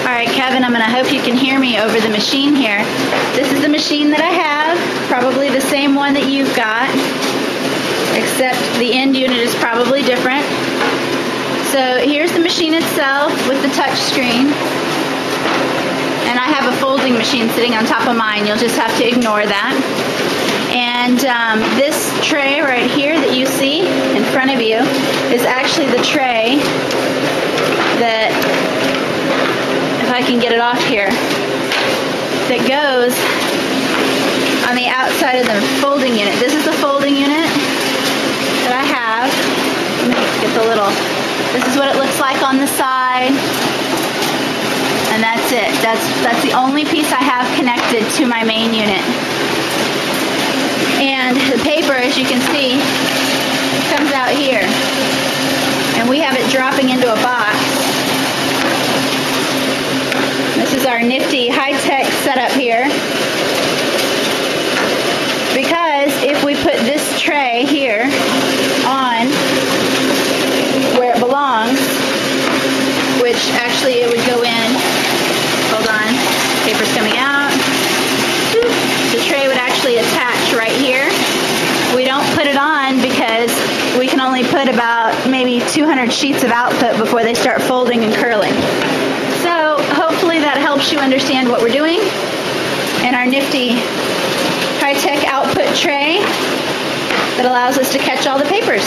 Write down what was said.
Alright, Kevin, I hope you can hear me over the machine here. This is the machine that I have, probably the same one that you've got, except the end unit is probably different. So here's the machine itself with the touch screen. And I have a folding machine sitting on top of mine. You'll just have to ignore that. And this tray right here that you see in front of you is actually the tray that, if I can get it off here, that goes on the outside of the folding unit. This is the folding unit that I have. Let me get the little, this is what it looks like on the side. And that's it. That's the only piece I have connected to my main unit. And the paper, as you can see, comes out here. And we have it dropping into a box. This is our nifty high-tech setup here. Because if we put this tray here on where it belongs, which actually it would go in, hold on, paper's coming out. The tray would actually attach right here. We don't put it on because we can only put about maybe 200 sheets of output before they start folding and curling. So hopefully that helps you understand what we're doing and our nifty high-tech output tray that allows us to catch all the papers.